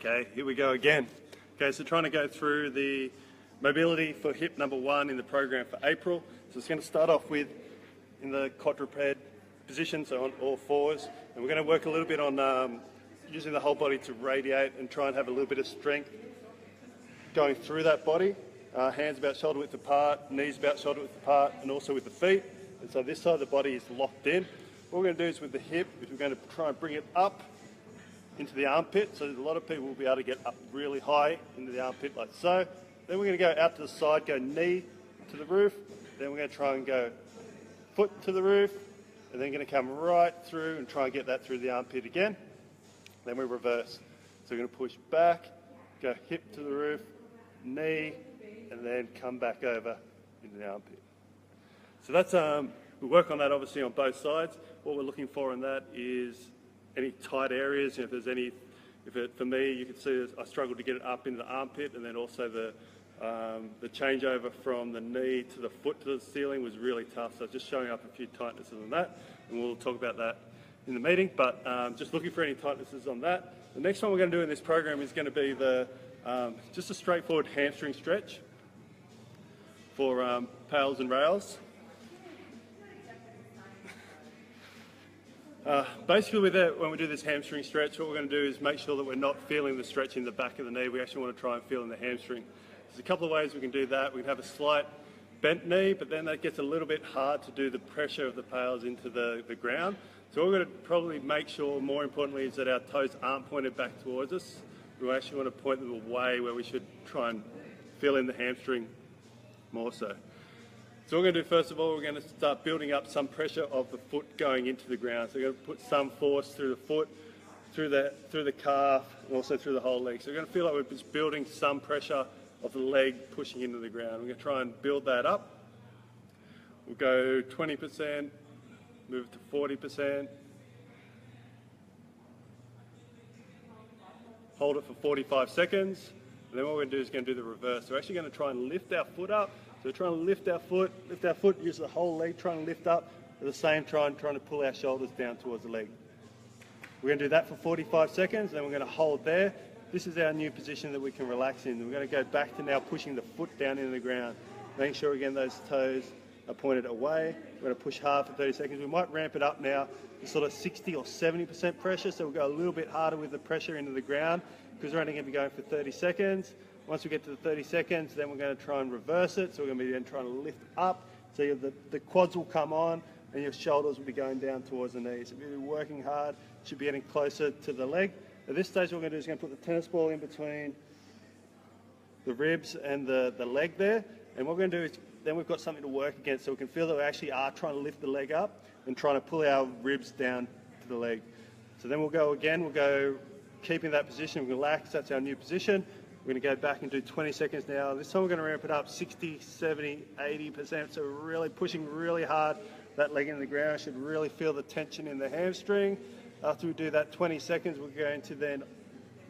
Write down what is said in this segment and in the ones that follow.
Okay, here we go again. Okay, so trying to go through the mobility for hip number 1 in the program for April. So it's going to start off with in the quadruped position, so on all fours. And we're going to work a little bit on using the whole body to radiate and try and have a little bit of strength going through that body. Hands about shoulder width apart, knees about shoulder width apart, and also with the feet. And so this side of the body is locked in. What we're going to do is with the hip, is we're going to try and bring it up into the armpit. So a lot of people will be able to get up really high into the armpit like so. Then we're going to go out to the side, go knee to the roof. Then we're going to try and go foot to the roof. And then going to come right through and try and get that through the armpit again. Then we reverse. So we're going to push back, go hip to the roof, knee, and then come back over into the armpit. So that's, we work on that obviously on both sides. What we're looking for in that is any tight areas. You know, if there's any, for me, you can see I struggled to get it up into the armpit, and then also the changeover from the knee to the foot to the ceiling was really tough. So just showing up a few tightnesses on that, and we'll talk about that in the meeting. But just looking for any tightnesses on that. The next one we're going to do in this program is going to be the just a straightforward hamstring stretch for pals and rails. Basically with that, when we do this hamstring stretch, what we're going to do is make sure that we're not feeling the stretch in the back of the knee. We actually want to try and feel in the hamstring. There's a couple of ways we can do that. We can have a slight bent knee, but then that gets a little bit hard to do the pressure of the pals into the ground. So what we're going to probably make sure, more importantly, is that our toes aren't pointed back towards us. We actually want to point them away where we should try and feel in the hamstring more so. So what we're going to do first of all, we're going to start building up some pressure of the foot going into the ground. So we're going to put some force through the foot, through the calf, and also through the whole leg. So we're going to feel like we're just building some pressure of the leg pushing into the ground. We're going to try and build that up. We'll go 20%, move to 40%. Hold it for 45 seconds. And then what we're going to do is going to do the reverse. So we're actually going to try and lift our foot up. So we're trying to lift our foot, use the whole leg, trying to lift up, at the same time trying to pull our shoulders down towards the leg. We're going to do that for 45 seconds, then we're going to hold there. This is our new position that we can relax in. We're going to go back to now pushing the foot down into the ground. Making sure again those toes are pointed away. We're going to push hard for 30 seconds. We might ramp it up now to sort of 60 or 70% pressure, so we'll go a little bit harder with the pressure into the ground because we're only going to be going for 30 seconds. Once we get to the 30 seconds, then we're going to try and reverse it. So we're going to be then trying to lift up. So the quads will come on and your shoulders will be going down towards the knees. So you'll be working hard, should be getting closer to the leg. At this stage, what we're going to do is going to put the tennis ball in between the ribs and the leg there. And what we're going to do is then we've got something to work against. So we can feel that we actually are trying to lift the leg up and trying to pull our ribs down to the leg. So then we'll go again, we'll go keeping that position, relax, that's our new position. We're going to go back and do 20 seconds now. This time we're going to ramp it up 60, 70, 80%. So we're really pushing really hard that leg in the ground. Should really feel the tension in the hamstring. After we do that 20 seconds, we're going to then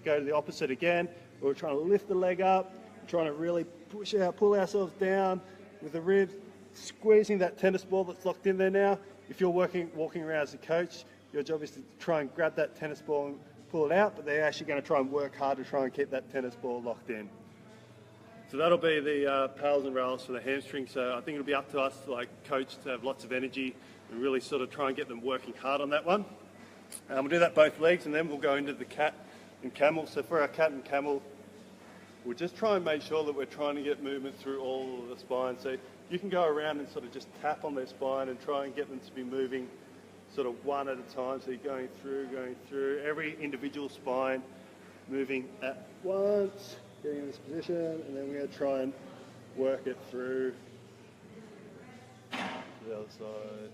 go to the opposite again. We're trying to lift the leg up, trying to really push out, pull ourselves down with the ribs, squeezing that tennis ball that's locked in there now. If you're walking around as a coach, your job is to try and grab that tennis ball and pull it out, but they're actually going to try and work hard to try and keep that tennis ball locked in. So that'll be the pals and rails for the hamstring. So I think it'll be up to us, like coach, to have lots of energy and really sort of try and get them working hard on that one. We'll do that both legs, and then we'll go into the cat and camel. So for our cat and camel, we'll just try and make sure that we're trying to get movement through all of the spine. So you can go around and sort of just tap on their spine and try and get them to be moving sort of one at a time. So you're going through every individual spine, moving at once, getting in this position, and then we're going to try and work it through to the other side.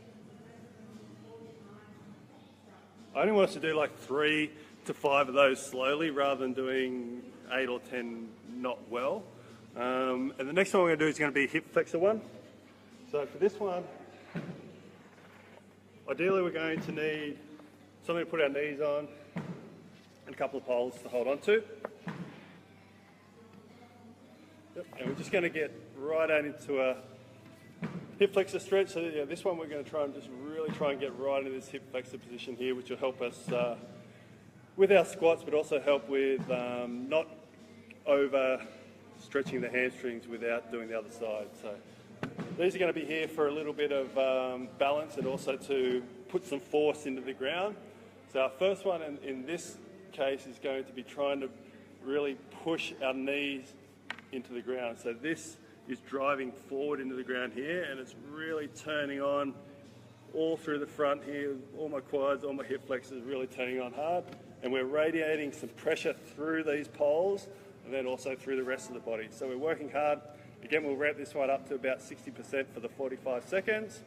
I only want us to do like 3 to 5 of those slowly rather than doing 8 or 10 not well. And the next one we're going to do is going to be a hip flexor one. So for this one, ideally we're going to need something to put our knees on and a couple of poles to hold on to. Yep. And we're just going to get right out into a hip flexor stretch. So yeah, this one we're going to try and just really try and get right into this hip flexor position here, which will help us with our squats, but also help with not over stretching the hamstrings without doing the other side. So these are going to be here for a little bit of balance and also to put some force into the ground. So our first one in this case is going to be trying to really push our knees into the ground. So this is driving forward into the ground here, and it's really turning on all through the front here, all my quads, all my hip flexors really turning on hard, and we're radiating some pressure through these poles and then also through the rest of the body. So we're working hard. Again, we'll ramp this one up to about 60% for the 45 seconds.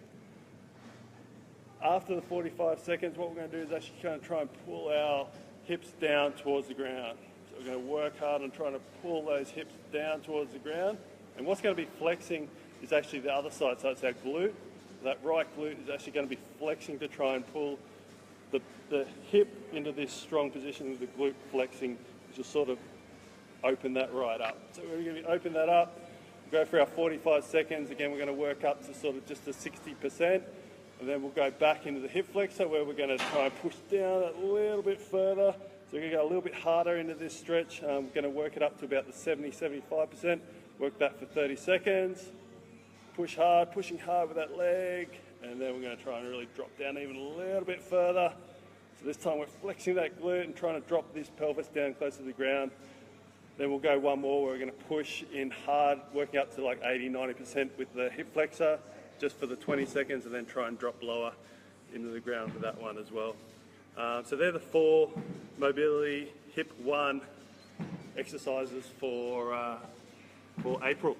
After the 45 seconds, what we're going to do is actually kind of try and pull our hips down towards the ground. So we're going to work hard on trying to pull those hips down towards the ground. And what's going to be flexing is actually the other side. So it's our glute. That right glute is actually going to be flexing to try and pull the hip into this strong position with the glute flexing, which will sort of open that right up. So we're going to open that up, go for our 45 seconds. Again, we're going to work up to sort of just a 60%, and then we'll go back into the hip flexor where we're going to try and push down a little bit further. So we're going to go a little bit harder into this stretch. We're going to work it up to about the 70-75%. Work that for 30 seconds. Push hard, pushing hard with that leg, and then we're going to try and really drop down even a little bit further. So this time we're flexing that glute and trying to drop this pelvis down close to the ground. Then we'll go one more where we're going to push in hard, working up to like 80-90% with the hip flexor, just for the 20 seconds, and then try and drop lower into the ground with that one as well. So they're the 4 mobility hip 1 exercises for April.